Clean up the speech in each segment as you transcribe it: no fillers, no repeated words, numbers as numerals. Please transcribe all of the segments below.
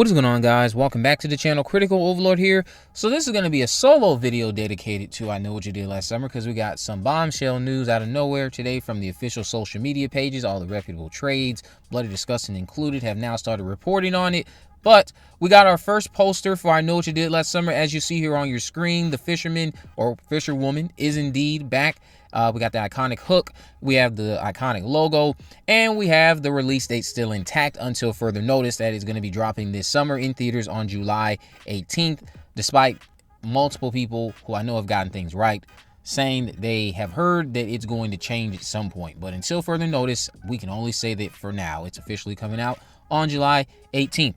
What is going on, guys? Welcome back to the channel. Critical Overlord here. So this is going to be a solo video dedicated to I Know What You Did Last Summer, because we got some bombshell news out of nowhere today from the official social media pages. All the reputable trades, Bloody Disgusting included, have now started reporting on it. But we got our first poster for I Know What You Did Last Summer. As you see here on your screen, the fisherman or fisherwoman is indeed back. We got the iconic hook, we have the iconic logo, and we have the release date still intact until further notice. That is going to be dropping this summer in theaters on July 18th, despite multiple people who I know have gotten things right saying that they have heard that it's going to change at some point. But until further notice, we can only say that for now it's officially coming out on July 18th.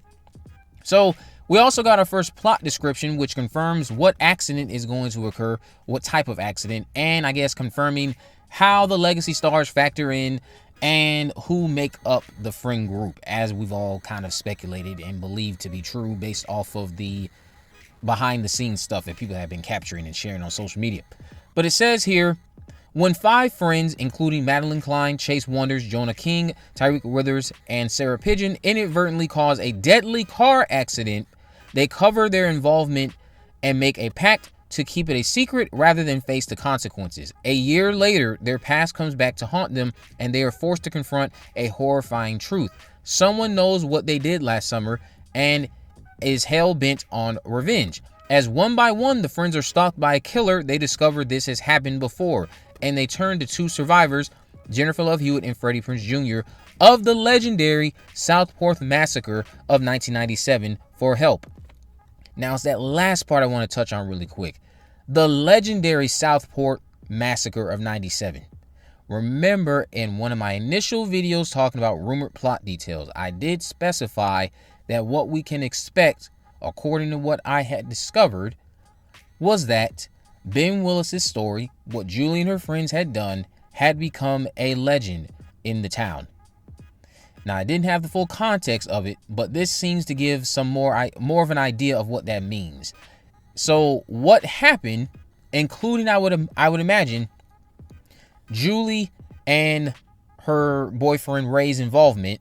So we also got our first plot description, which confirms what accident is going to occur, what type of accident, and I guess confirming how the legacy stars factor in and who make up the friend group, as we've all kind of speculated and believed to be true based off of the behind the scenes stuff that people have been capturing and sharing on social media. But it says here, when 5 friends, including Madeline Klein, Chase Wonders, Jonah King, Tyreek Withers, and Sarah Pigeon, inadvertently cause a deadly car accident, they cover their involvement and make a pact to keep it a secret rather than face the consequences. A year later, their past comes back to haunt them, and they are forced to confront a horrifying truth. Someone knows what they did last summer and is hell-bent on revenge. As one by one the friends are stalked by a killer, they discover this has happened before, and they turn to 2 survivors, Jennifer Love Hewitt and Freddie Prinze Jr., of the legendary Southport Massacre of 1997 for help. Now, it's that last part I want to touch on really quick. The legendary Southport Massacre of 97. Remember, in one of my initial videos talking about rumored plot details, I did specify that what we can expect, according to what I had discovered, was that Ben Willis's story, what Julie and her friends had done, had become a legend in the town. Now, I didn't have the full context of it, but this seems to give some more of an idea of what that means. So what happened, including I would imagine Julie and her boyfriend Ray's involvement,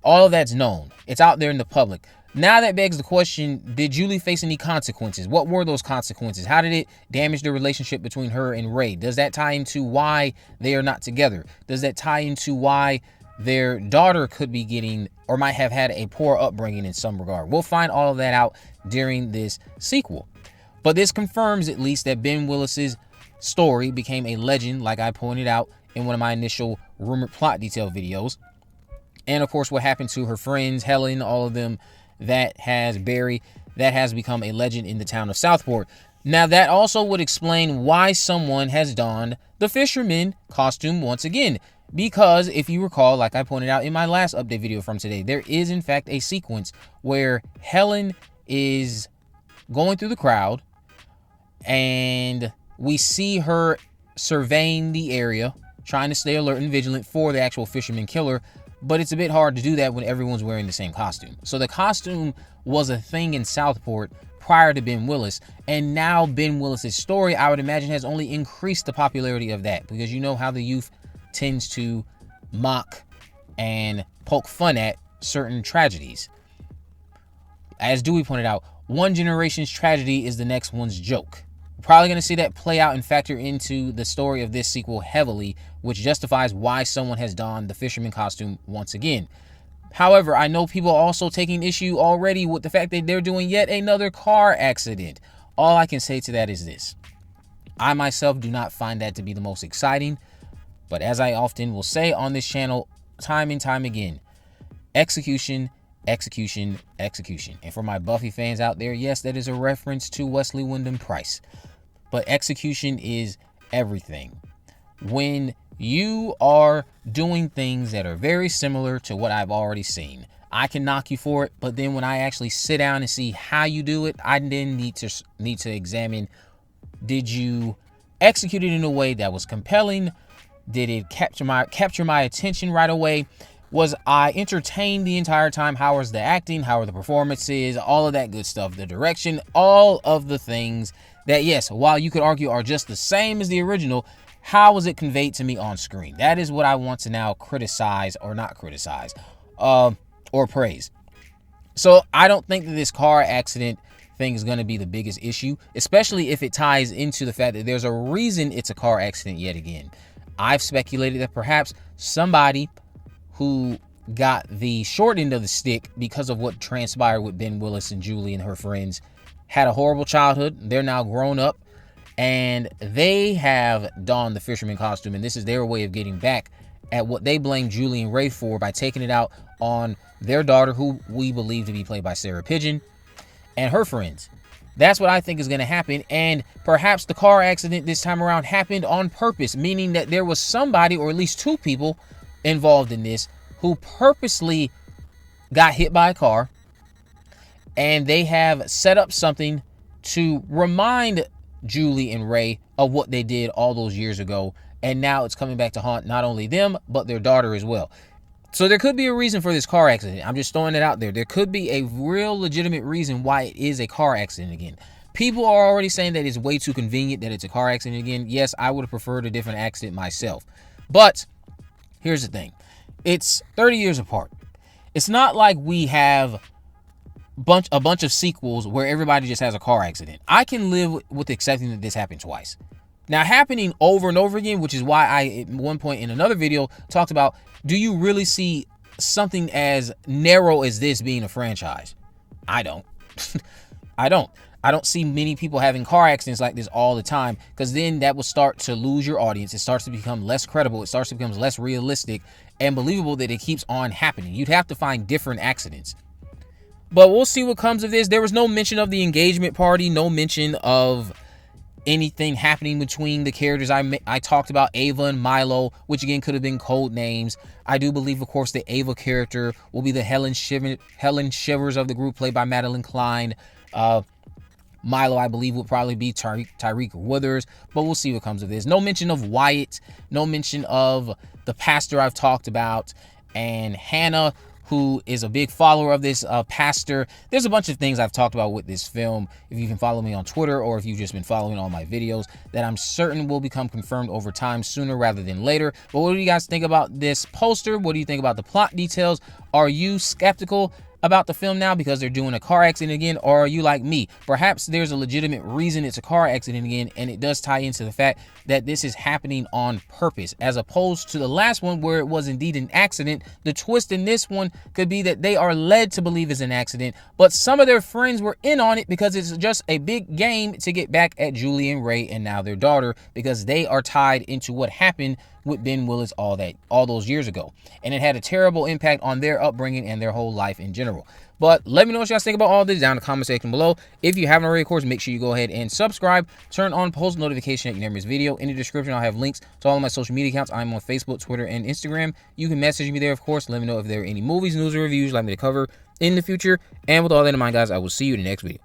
all of that's known. It's out there in the public. Now that begs the question, did Julie face any consequences? What were those consequences? How did it damage the relationship between her and Ray? Does that tie into why they are not together? Does that tie into why their daughter could be getting or might have had a poor upbringing in some regard? We'll find all of that out during this sequel. But this confirms at least that Ben Willis's story became a legend, like I pointed out in one of my initial rumored plot detail videos. And of course, what happened to her friends, Helen, all of them, that has become a legend in the town of Southport. Now, that also would explain why someone has donned the fisherman costume once again. Because if you recall, like I pointed out in my last update video from today, there is in fact a sequence where Helen is going through the crowd and we see her surveying the area, trying to stay alert and vigilant for the actual fisherman killer. But it's a bit hard to do that when everyone's wearing the same costume. So the costume was a thing in Southport prior to Ben Willis. And now Ben Willis's story, I would imagine, has only increased the popularity of that. Because you know how the youth tends to mock and poke fun at certain tragedies. As Dewey pointed out, one generation's tragedy is the next one's joke. We're probably going to see that play out and factor into the story of this sequel heavily, which justifies why someone has donned the fisherman costume once again. However, I know people are also taking issue already with the fact that they're doing yet another car accident. All I can say to that is this. I myself do not find that to be the most exciting, but as I often will say on this channel time and time again, execution, execution, execution. And for my Buffy fans out there, yes, that is a reference to Wesley Wyndham-Pryce. But execution is everything. When you are doing things that are very similar to what I've already seen, I can knock you for it, but then when I actually sit down and see how you do it, I then need to examine, did you execute it in a way that was compelling? Did it capture my attention right away? Was I entertained the entire time? How was the acting? How are the performances? All of that good stuff. The direction, all of the things that, yes, while you could argue are just the same as the original, how was it conveyed to me on screen? That is what I want to now criticize, or not criticize, or praise. So I don't think that this car accident thing is going to be the biggest issue, especially if it ties into the fact that there's a reason it's a car accident yet again. I've speculated that perhaps somebody who got the short end of the stick because of what transpired with Ben Willis and Julie and her friends had a horrible childhood. They're now grown up and they have donned the fisherman costume, and this is their way of getting back at what they blame Julie and Ray for by taking it out on their daughter, who we believe to be played by Sarah Pigeon, and her friends. That's what I think is going to happen. And perhaps the car accident this time around happened on purpose, meaning that there was somebody, or at least two people involved in this, who purposely got hit by a car, and they have set up something to remind Julie and Ray of what they did all those years ago. And now it's coming back to haunt not only them, but their daughter as well. So there could be a reason for this car accident. I'm just throwing it out there. There could be a real legitimate reason why it is a car accident again. People are already saying that it's way too convenient that it's a car accident again. Yes, I would have preferred a different accident myself. But here's the thing. It's 30 years apart. It's not like we have a bunch of sequels where everybody just has a car accident. I can live with accepting that this happened twice. Now, happening over and over again, which is why I, at one point in another video, talked about, do you really see something as narrow as this being a franchise? I don't. I don't see many people having car accidents like this all the time, because then that will start to lose your audience. It starts to become less credible. It starts to become less realistic and believable that it keeps on happening. You'd have to find different accidents. But we'll see what comes of this. There was no mention of the engagement party, no mention of anything happening between the characters I talked about, Ava and Milo, which again could have been code names. I do believe, of course, the Ava character will be the Helen Shivers of the group, played by Madeline Klein. Milo, I believe, will probably be Tyreek Withers, but we'll see what comes of this. No mention of Wyatt, no mention of the pastor I've talked about, and Hannah, who is a big follower of this pastor. There's a bunch of things I've talked about with this film, if you can follow me on Twitter or if you've just been following all my videos, that I'm certain will become confirmed over time, sooner rather than later. But what do you guys think about this poster? What do you think about the plot details? Are you skeptical about the film now because they're doing a car accident again, or are you like me? Perhaps there's a legitimate reason it's a car accident again, and it does tie into the fact that this is happening on purpose, as opposed to the last one where it was indeed an accident. The twist in this one could be that they are led to believe it's an accident, but some of their friends were in on it because it's just a big game to get back at Julie and Ray and now their daughter, because they are tied into what happened with Ben Willis all those years ago, and it had a terrible impact on their upbringing and their whole life in general. But let me know what you guys think about all this down in the comment section below. If you haven't already, of course, make sure you go ahead and subscribe, turn on post notification that you never miss video. In the description, I'll have links to all of my social media accounts. I'm on Facebook, Twitter, and Instagram. You can message me there, of course. Let me know if there are any movies, news, or reviews you'd like me to cover in the future. And with all that in mind, guys, I will see you in the next video.